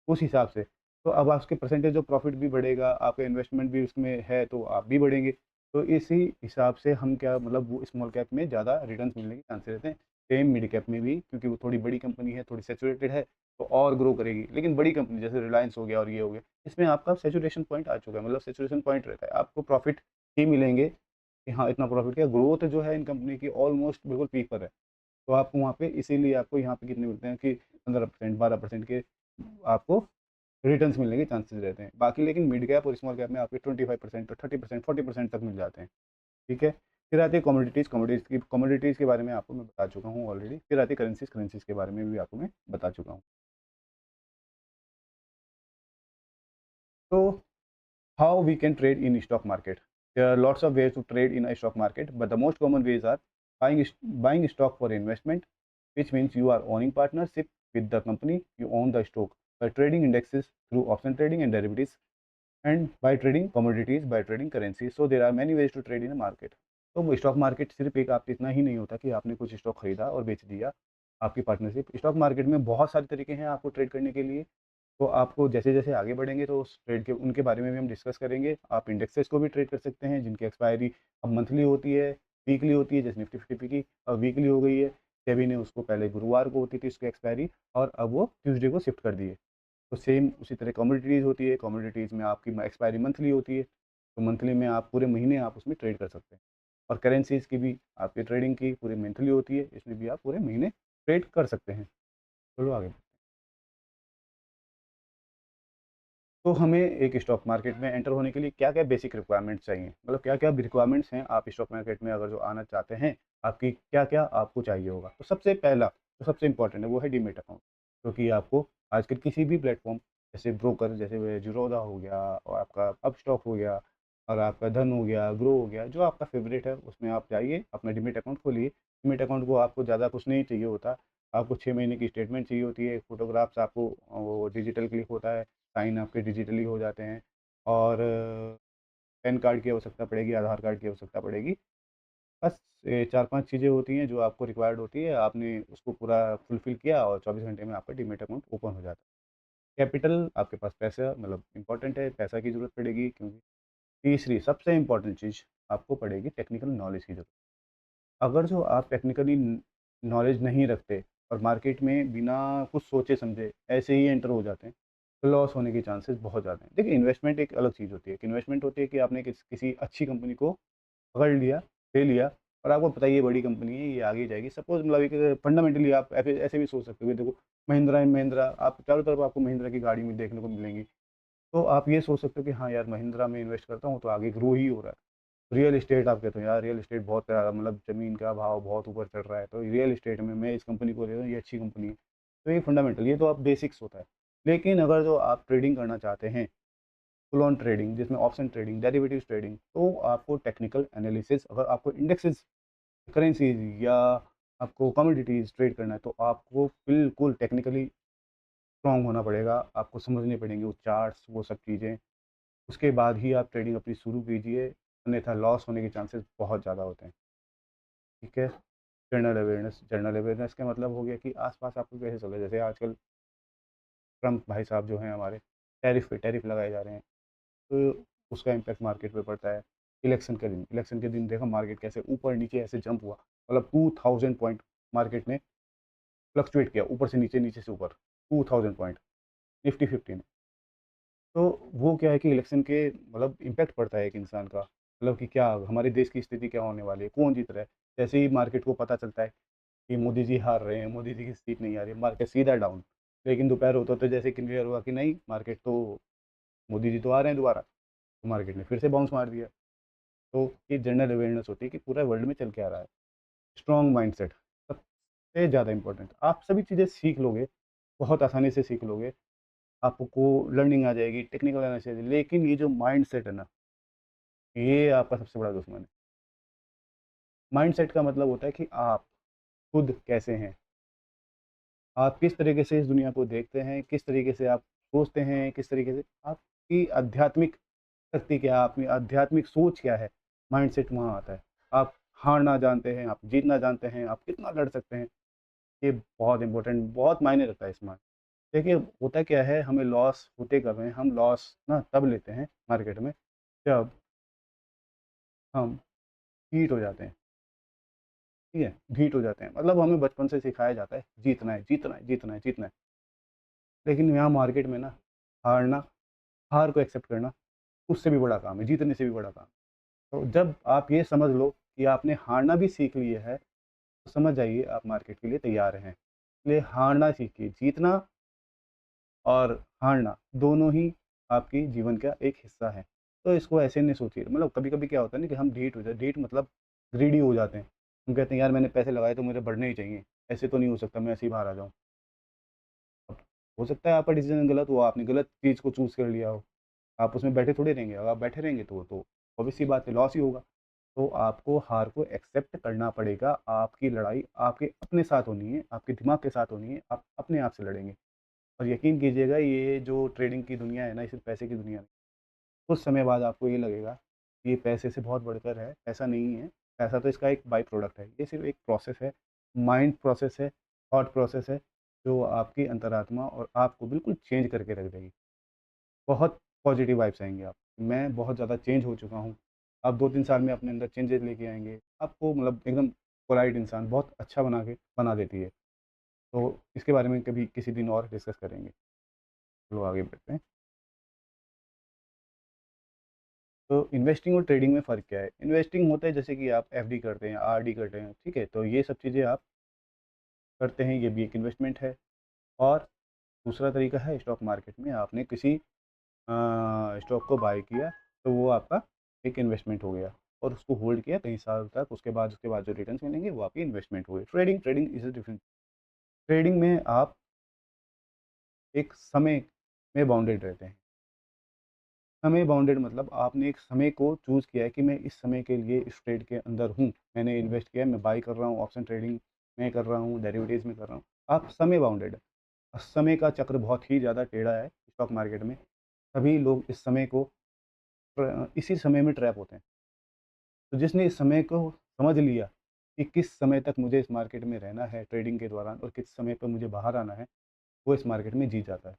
A: उस हिसाब से। तो अब आपके परसेंटेज ऑफ प्रॉफिट भी बढ़ेगा, आपका इन्वेस्टमेंट भी उसमें है तो आप भी बढ़ेंगे। तो इसी हिसाब से हम क्या, मतलब वो स्मॉल कैप में ज़्यादा रिटर्न्स मिलने के चांसेस रहते हैं। सेम मिड कैप में भी, क्योंकि वो थोड़ी बड़ी कंपनी है, थोड़ी सैचुरेटेड है, तो और ग्रो करेगी। लेकिन बड़ी कंपनी जैसे रिलायंस हो गया और ये हो गया, इसमें आपका सैचुरेशन पॉइंट आ चुका है, मतलब सैचुरेशन पॉइंट रहता है, आपको प्रॉफिट ही मिलेंगे कि हाँ इतना प्रॉफिट किया। ग्रोथ जो है इन कंपनी की ऑलमोस्ट बिल्कुल पीक पर है। तो आपको वहाँ पे, इसीलिए आपको यहाँ पे कितने मिलते हैं कि 15%, 12% के आपको रिटर्न्स मिलने के चांसेस रहते हैं। बाकी लेकिन मिड कैप और स्मॉल कैप में आपके 25% और 30%, 40% तक मिल जाते हैं, ठीक है? फिर आती है कमोडिटीज़। कमोडिटीज़ के बारे में आपको मैं बता चुका हूँ ऑलरेडी। फिर आती है करेंसीज़। करेंसीज़ के बारे में भी आपको मैं बता चुका हूँ। तो how we can trade in stock market? There are lots of ways to trade in a stock market, but the most common ways are buying stock for investment, which means you are owning partnership with the company, you own the stock. By trading indexes through option trading and derivatives, and by trading commodities, by trading currency. So there are many ways to trade in a market. तो stock market सिर्फ एक आप इतना ही नहीं होता कि आपने कुछ स्टॉक खरीदा और बेच दिया, आपकी पार्टनरशिप। स्टॉक मार्केट में बहुत सारे तरीके हैं आपको ट्रेड करने के लिए। तो आपको जैसे जैसे आगे बढ़ेंगे तो उस ट्रेड के उनके बारे में भी हम डिस्कस करेंगे। आप इंडेक्सेस को भी ट्रेड कर सकते हैं जिनकी एक्सपायरी अब मंथली होती है, वीकली होती है, जैसे निफ्टी फिफ्टी की अब वीकली हो गई है। सेबी ने उसको पहले गुरुवार को होती थी उसकी एक्सपायरी, और अब वो ट्यूसडे को शिफ्ट कर दिए। तो सेम उसी तरह कमोडिटीज़ होती है, कमोडिटीज़ में आपकी एक्सपायरी मंथली होती है, तो मंथली में आप पूरे महीने आप उसमें ट्रेड कर सकते हैं। और करेंसीज़ की भी आपकी ट्रेडिंग की पूरी मंथली होती है, इसमें भी आप पूरे महीने ट्रेड कर सकते हैं। चलो आगे। तो हमें एक स्टॉक मार्केट में एंटर होने के लिए क्या क्या बेसिक रिक्वायरमेंट्स चाहिए, मतलब क्या क्या रिक्वायरमेंट्स हैं, आप स्टॉक मार्केट में अगर जो आना चाहते हैं, आपकी क्या क्या आपको चाहिए होगा। तो सबसे पहला जो सबसे इंपॉर्टेंट है वो है डीमेट अकाउंट, क्योंकि आपको आजकल किसी भी प्लेटफॉर्म, जैसे ब्रोकर, जैसे जीरोधा हो गया और आपका अप स्टॉक हो गया और आपका धन हो गया, ग्रो हो गया, जो आपका फेवरेट है उसमें आप जाइए, अपना डीमेट अकाउंट खोलिए। डीमेट अकाउंट को आपको ज़्यादा कुछ नहीं चाहिए होता, आपको 6 महीने की स्टेटमेंट चाहिए होती है, फोटोग्राफ्स आपको वो डिजिटल क्लिक होता है, साइन आपके डिजिटली हो जाते हैं, और पैन कार्ड की आवश्यकता पड़ेगी, आधार कार्ड की आवश्यकता पड़ेगी। बस ये 4-5 चीज़ें होती हैं जो आपको रिक्वायर्ड होती है, आपने उसको पूरा फुलफ़िल किया और 24 घंटे में आपका डीमैट अकाउंट ओपन हो जाता है। कैपिटल आपके पास पैसा, मतलब इम्पोर्टेंट है, पैसा की ज़रूरत पड़ेगी, क्योंकि तीसरी सबसे इम्पोर्टेंट चीज़ आपको पड़ेगी टेक्निकल नॉलेज की ज़रूरत। अगर जो आप टेक्निकली नॉलेज नहीं रखते और मार्केट में बिना कुछ सोचे समझे ऐसे ही एंटर हो जाते हैं, तो लॉस होने के चांसेस बहुत ज़्यादा हैं। देखिए, इन्वेस्टमेंट एक अलग चीज़ होती है कि इन्वेस्टमेंट होती है कि आपने किसी अच्छी कंपनी को पकड़ लिया, ले लिया, और आपको पता है ये बड़ी कंपनी है, ये आगे जाएगी। सपोज़ मतलब एक फंडामेंटली आप ऐसे ऐसे भी सोच सकते हो कि देखो, महिंद्रा एंड महिंद्रा, आप चारों तरफ आपको महिंद्रा की गाड़ी में देखने को मिलेंगी। तो आप ये सोच सकते हो कि हाँ यार, महिंद्रा में इन्वेस्ट करता हूँ तो आगे ग्रो ही हो रहा है। रियल एस्टेट आप कहते हो यार, रियल एस्टेट बहुत मतलब ज़मीन का भाव बहुत ऊपर चढ़ रहा है, तो रियल एस्टेट में मैं इस कंपनी को ले रहा हूँ, ये अच्छी कंपनी है। तो ये फंडामेंटल, ये तो आप बेसिक्स होता है। लेकिन अगर जो आप ट्रेडिंग करना चाहते हैं, फुल ऑन ट्रेडिंग जिसमें ऑप्शन ट्रेडिंग, डेरिवेटिव्स ट्रेडिंग, तो आपको टेक्निकल एनालिसिस, अगर आपको इंडेक्सेस, करेंसीज या आपको कमोडिटीज़ ट्रेड करना है, तो आपको बिल्कुल टेक्निकली स्ट्रॉन्ग होना पड़ेगा, आपको समझने पड़ेंगे वो चार्ट्स, वो सब चीज़ें। उसके बाद ही आप ट्रेडिंग अपनी शुरू कीजिए, अन्यथा लॉस होने के चांसेस बहुत ज़्यादा होते हैं, ठीक है? जनरल अवेयरनेस का मतलब हो गया कि आस-पास आपको कैसे चल रहा है। जैसे आजकल ट्रम्प भाई साहब जो हैं हमारे, टैरिफ पे टैरिफ लगाए जा रहे हैं, तो उसका इम्पैक्ट मार्केट पे पड़ता है। इलेक्शन के दिन देखो मार्केट कैसे ऊपर-नीचे ऐसे जंप हुआ, मतलब 2000 पॉइंट मार्केट ने फ्लक्चुएट किया, ऊपर से नीचे, नीचे से ऊपर। 2000 पॉइंट निफ्टी 50 में। तो वो क्या है कि इलेक्शन के मतलब इम्पैक्ट पड़ता है एक इंसान का, मतलब कि क्या हमारे देश की स्थिति क्या होने वाली है, कौन जीत रहा है। जैसे ही मार्केट को पता चलता है कि मोदी जी हार रहे हैं, मोदी जी की सीट नहीं आ रही, मार्केट सीधा डाउन। लेकिन दोपहर होता तो जैसे क्लियर हुआ कि नहीं, मार्केट तो मोदी जी तो आ रहे हैं दोबारा, तो मार्केट ने फिर से बाउंस मार दिया। तो ये जनरल अवेयरनेस होती है कि पूरा वर्ल्ड में चल के आ रहा है। स्ट्रॉन्ग माइंडसेट सबसे ज़्यादा इंपॉर्टेंट। आप सभी चीज़ें सीख लोगे, बहुत आसानी से सीख लोगे, आपको लर्निंग आ जाएगी, टेक्निकल एनालिसिस, लेकिन ये जो माइंडसेट है ना, ये आपका सबसे बड़ा दुश्मन है। माइंडसेट का मतलब होता है कि आप खुद कैसे हैं, आप किस तरीके से इस दुनिया को देखते हैं, किस तरीके से आप सोचते हैं, किस तरीके से आपकी आध्यात्मिक शक्ति क्या है, आपकी आध्यात्मिक सोच क्या है। माइंडसेट वहाँ आता है। आप हारना जानते हैं, आप जीतना जानते हैं, आप कितना लड़ सकते हैं। ये बहुत इंपॉर्टेंट, बहुत मायने रखता है इसमें। देखिए होता क्या है, हमें लॉस होते कब हैं, हम लॉस ना तब लेते हैं मार्केट में जब हम हीट हो जाते हैं। ठीक है, ढीठ हो जाते हैं, मतलब हमें बचपन से सिखाया जाता है जीतना है, जीतना है, जीतना है, जीतना है। लेकिन यहाँ मार्केट में ना, हारना, हार को एक्सेप्ट करना उससे भी बड़ा काम है, जीतने से भी बड़ा काम। तो जब आप ये समझ लो कि आपने हारना भी सीख लिया है, तो समझ जाइए आप मार्केट के लिए तैयार हैं। इसलिए हारना सीखिए। जीतना और हारना दोनों ही आपकी जीवन का एक हिस्सा है। तो इसको ऐसे नहीं सोचिए, मतलब कभी कभी क्या होता है ना कि हम ढीठ हो जाए, ढीठ मतलब ग्रीडी हो जाते हैं। हम कहते हैं यार मैंने पैसे लगाए तो मुझे बढ़ने ही चाहिए, ऐसे तो नहीं हो सकता मैं ऐसे ही बाहर आ जाऊँ। अब हो सकता है आपका डिसीजन गलत हुआ, आपने गलत चीज़ को चूज़ कर लिया हो, आप उसमें बैठे थोड़े रहेंगे। अगर आप बैठे रहेंगे तो ऑब्वियस सी बात है, लॉस ही होगा। तो आपको हार को एक्सेप्ट करना पड़ेगा। आपकी लड़ाई आपके अपने साथ होनी है, आपके दिमाग के साथ होनी है, आप अपने आप से लड़ेंगे। और यकीन कीजिएगा ये जो ट्रेडिंग की दुनिया है ना, ये सिर्फ पैसे की दुनिया नहीं। कुछ समय बाद आपको ये लगेगा कि ये पैसे से बहुत बढ़कर है, ऐसा नहीं है। पैसा तो इसका एक बाई प्रोडक्ट है, ये सिर्फ एक प्रोसेस है, माइंड प्रोसेस है, थॉट प्रोसेस है, जो आपकी अंतरात्मा और आपको बिल्कुल चेंज करके रख देगी। बहुत पॉजिटिव वाइब्स आएंगे आप। मैं बहुत ज़्यादा चेंज हो चुका हूँ। आप 2-3 साल में अपने अंदर चेंजेस लेके आएंगे, आपको मतलब एकदम पोलाइट इंसान बहुत अच्छा बना देती है। तो इसके बारे में कभी किसी दिन और डिस्कस करेंगे। चलो आगे बढ़ते हैं। तो इन्वेस्टिंग और ट्रेडिंग में फ़र्क क्या है? इन्वेस्टिंग होता है जैसे कि आप एफडी करते हैं, आरडी करते हैं, ठीक है? तो ये सब चीज़ें आप करते हैं, ये भी एक इन्वेस्टमेंट है। और दूसरा तरीका है स्टॉक मार्केट में आपने किसी स्टॉक को बाय किया, तो वो आपका एक इन्वेस्टमेंट हो गया, और उसको होल्ड किया कई साल तक, उसके बाद जो रिटर्न्स मिलेंगे वो आपकी इन्वेस्टमेंट हो गई। Trading is a different. Trading में आप एक समय में बाउंडेड रहते हैं। समय बाउंडेड मतलब आपने एक समय को चूज़ किया है कि मैं इस समय के लिए इस ट्रेड के अंदर हूँ। मैंने इन्वेस्ट किया है, मैं बाई कर रहा हूँ, ऑप्शन ट्रेडिंग में कर रहा हूँ, डेरिवेटिव्स में कर रहा हूँ। आप समय बाउंडेड है। समय का चक्र बहुत ही ज़्यादा टेढ़ा है स्टॉक मार्केट में। सभी लोग इस समय को इसी समय में ट्रैप होते हैं। तो जिसने इस समय को समझ लिया कि किस समय तक मुझे इस मार्केट में रहना है ट्रेडिंग के दौरान, और किस समय पर मुझे बाहर आना है, वो इस मार्केट में जीत जाता है।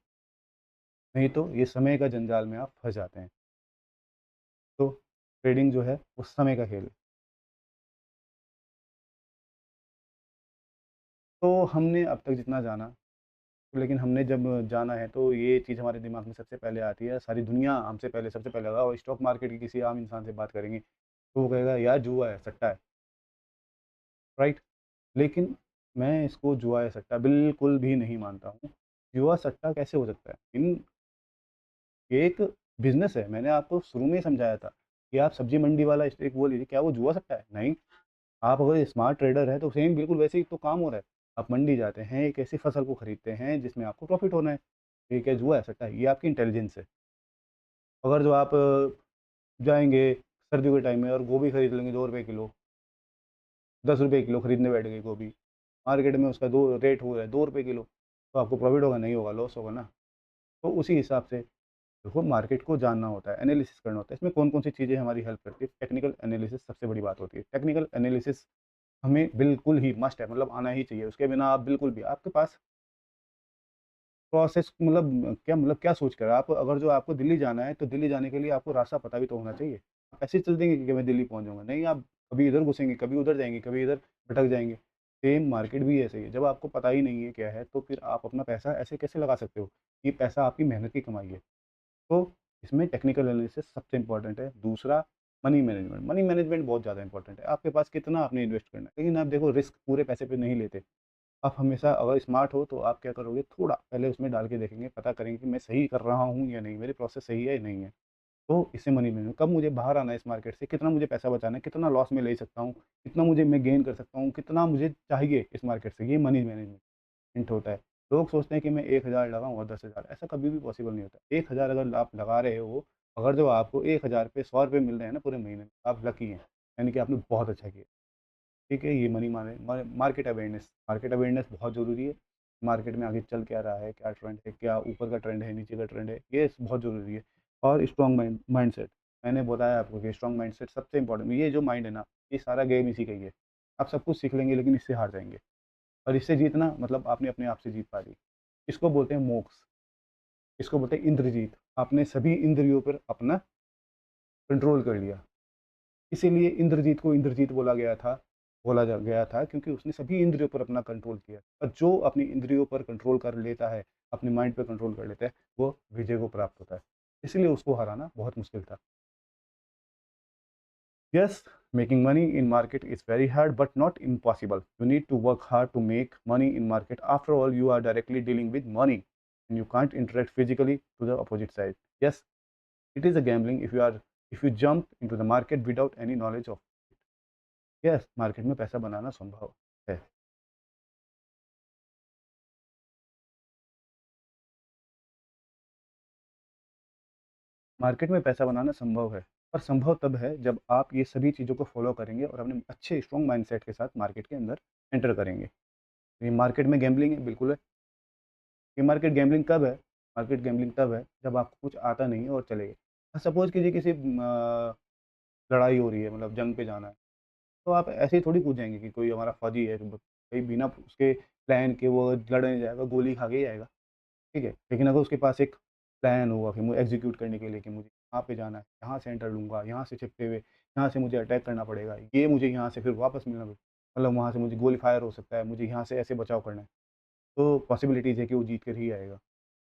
A: नहीं तो ये समय का जंजाल में आप फँस जाते हैं। तो ट्रेडिंग जो है वो समय का खेल है। तो हमने अब तक जितना जाना, लेकिन हमने जब जाना है तो ये चीज़ हमारे दिमाग में सबसे पहले आती है, सारी दुनिया हमसे पहले सबसे पहले होगा। और स्टॉक मार्केट की किसी आम इंसान से बात करेंगे तो वो कहेगा यार जुआ है, सट्टा है, राइट? लेकिन मैं इसको जुआ या सट्टा बिल्कुल भी नहीं मानता हूँ। जुआ सट्टा कैसे हो सकता है? ये एक बिज़नेस है। मैंने आपको शुरू में ही समझाया था कि आप सब्ज़ी मंडी वाला स्टेक वो लीजिए, क्या वो जुआ सट्टा है? नहीं। आप अगर स्मार्ट ट्रेडर हैं तो सेम बिल्कुल वैसे ही तो काम हो रहा है। आप मंडी जाते हैं, एक ऐसी फसल को खरीदते हैं जिसमें आपको प्रॉफ़िट होना है। ये क्या जुआ है, सट्टा है? ये आपकी इंटेलिजेंस है। अगर जो आप जाएँगे सर्दियों के टाइम में और गोभी खरीद लेंगे ₹2 किलो, ₹10 किलो खरीदने बैठ गए गोभी, मार्केट में उसका दो रेट हो रहा है ₹2 किलो, तो आपको प्रॉफ़िट होगा? नहीं होगा, लॉस होगा ना। तो उसी हिसाब से देखो, मार्केट को जानना होता है, एनालिसिस करना होता है। इसमें कौन-कौन सी चीज़ें हमारी हेल्प करती है? टेक्निकल एनालिसिस सबसे बड़ी बात होती है। टेक्निकल एनालिसिस हमें बिल्कुल ही मस्ट है, मतलब आना ही चाहिए। उसके बिना आप बिल्कुल भी आपके पास प्रोसेस मतलब क्या सोच कर आप, अगर जो आपको दिल्ली जाना है, तो दिल्ली जाने के लिए आपको रास्ता पता भी तो होना चाहिए। आप ऐसे ही चल देंगे कि मैं दिल्ली पहुँच जाऊँगा, नहीं, आप कभी इधर घुसेंगे, कभी उधर जाएँगे, कभी इधर भटक जाएँगे। सेम मार्केट भी ऐसे ही है। जब आपको पता ही नहीं है क्या है, तो फिर आप अपना पैसा ऐसे कैसे लगा सकते हो? ये पैसा आपकी मेहनत की कमाई है। तो इसमें टेक्निकल एनालिसिस सबसे इम्पोर्टेंट है। दूसरा, मनी मैनेजमेंट। मनी मैनेजमेंट बहुत ज़्यादा इंपॉर्टेंट है। आपके पास कितना आपने इन्वेस्ट करना है, लेकिन आप देखो रिस्क पूरे पैसे पे नहीं लेते। आप हमेशा अगर स्मार्ट हो तो आप क्या करोगे, थोड़ा पहले उसमें डाल के देखेंगे, पता करेंगे कि मैं सही कर रहा हूँ या नहीं, मेरी प्रोसेस सही है या नहीं है। तो इससे मनी मैनेजमेंट, कब मुझे बाहर आना है इस मार्केट से, कितना मुझे पैसा बचाना है, कितना लॉस में ले सकता हूँ, कितना मुझे मैं गेन कर सकता हूँ, कितना मुझे चाहिए इस मार्केट से, ये मनी मैनेजमेंट होता है। लोग सोचते हैं कि मैं 1000 लगाऊँ और 10,000, ऐसा कभी भी पॉसिबल नहीं होता। 1000 अगर आप लगा रहे हो, अगर जो आपको 1000 पे 100 रुपये मिल रहे हैं ना पूरे महीने में, आप लकी हैं, यानी कि आपने बहुत अच्छा किया। ठीक है, ये मनी मार्केट अवेयरनेस बहुत ज़रूरी है। मार्केट में आगे चल क्या रहा है, क्या ट्रेंड है, क्या ऊपर का ट्रेंड है, नीचे का ट्रेंड है, ये बहुत ज़रूरी है। और स्ट्रॉन्ग माइंडसेट, मैंने बताया आपको कि स्ट्रॉन्ग माइंडसेट सबसे इंपॉर्टेंट। ये जो माइंड है ना, ये सारा गेम इसी का ही है। आप सब कुछ सीख लेंगे लेकिन इससे हार जाएंगे, और इससे जीतना मतलब आपने अपने आप से जीत पा ली। इसको बोलते हैं मोक्ष, इसको बोलते हैं इंद्रजीत। आपने सभी इंद्रियों पर अपना कंट्रोल कर लिया। इसीलिए इंद्रजीत को इंद्रजीत बोला गया था, क्योंकि उसने सभी इंद्रियों पर अपना कंट्रोल किया। और जो अपनी इंद्रियों पर कंट्रोल कर लेता है, अपने माइंड पर कंट्रोल कर लेता है, वो विजय को प्राप्त होता है। इसलिए उसको हराना बहुत मुश्किल था। Yes, making money in market is very hard but not impossible. You need to work hard to make money in market. After all, you are directly dealing with money and you can't interact physically to the opposite side. Yes, it is a gambling if you jump into the market without any knowledge of it. Yes, market में पैसा बनाना संभव है। Market में पैसा बनाना संभव है, पर संभव तब है जब आप ये सभी चीज़ों को फॉलो करेंगे और अपने अच्छे स्ट्रॉन्ग माइंडसेट के साथ मार्केट के अंदर एंटर करेंगे। ये मार्केट में गैम्बलिंग है, बिल्कुल है। ये मार्केट गैम्बलिंग कब है? मार्केट गैम्बलिंग तब है जब आपको कुछ आता नहीं है और चले गए। सपोज़ कीजिए किसी लड़ाई हो रही है, मतलब जंग पे जाना है, तो आप ऐसे ही थोड़ी कूद जाएँगे कि कोई हमारा फ़ौजी है, कहीं बिना उसके प्लान के वो लड़ने जाएगा, गोली खा के ही आएगा, ठीक है? लेकिन अगर उसके पास एक प्लान होगा कि मुझे एग्ज़ीक्यूट करने के लिए कि मुझे यहाँ पे जाना है, यहाँ से एंटर लूँगा, यहाँ से छिपते हुए यहाँ से मुझे अटैक करना पड़ेगा, ये मुझे यहाँ से फिर वापस मिलना मतलब वहाँ से मुझे गोली फायर हो सकता है, मुझे यहाँ से ऐसे बचाव करना है, तो पॉसिबिलिटीज़ है कि वो जीत कर ही आएगा।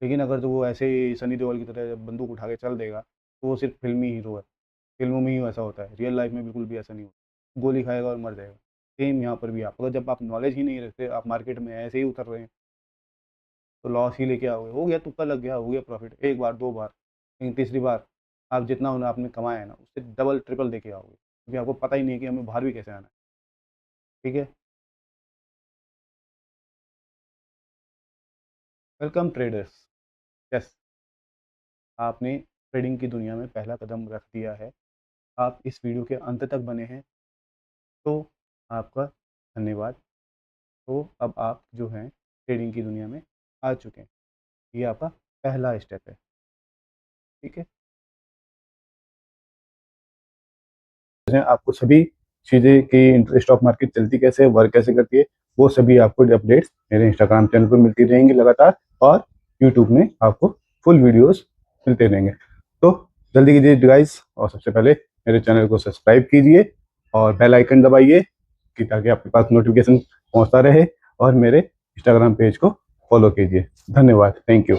A: लेकिन अगर जो वो ऐसे ही सनी देओल की तरह बंदूक उठा के चल देगा, तो वो सिर्फ़ फ़िल्मी हीरो है। फ़िल्मों में ही ऐसा होता है, रियल लाइफ़ में बिल्कुल भी ऐसा नहीं होता। गोली खाएगा और मर जाएगा। सेम यहाँ पर भी आप, अगर जब आप नॉलेज ही नहीं रखते, आप मार्केट में ऐसे ही उतर रहे हैं, तो लॉस ही लेके आओगे। हो गया, तुक्का लग गया, हो गया प्रॉफ़िट 1 बार, 2 बार, लेकिन तीसरी बार आप जितना होना आपने कमाया है ना, उससे डबल, ट्रिपल देके आओगे। क्योंकि आपको पता ही नहीं है कि हमें बाहर भी कैसे आना है। ठीक है? Welcome traders. यस, आपने ट्रेडिंग की दुनिया में पहला कदम रख दिया है। आप इस वीडियो के अंत तक बने हैं, तो आपका धन्यवाद। तो अब आप जो हैं ट्रेडिंग की दुनिया में आ चुके हैं। ये आपका पहला स्टेप है। ठीक है? जैसे आपको सभी चीज़ें कि स्टॉक मार्केट चलती कैसे है, वर्क कैसे करती है, वो सभी आपको अपडेट्स मेरे इंस्टाग्राम चैनल पर मिलती रहेंगी लगातार, और यूट्यूब में आपको फुल वीडियोज़ मिलते रहेंगे। तो जल्दी कीजिए गाइस, और सबसे पहले मेरे चैनल को सब्सक्राइब कीजिए और बेल आइकन दबाइए, कि ताकि आपके पास नोटिफिकेशन पहुँचता रहे, और मेरे इंस्टाग्राम पेज को फॉलो कीजिए। धन्यवाद। Thank you.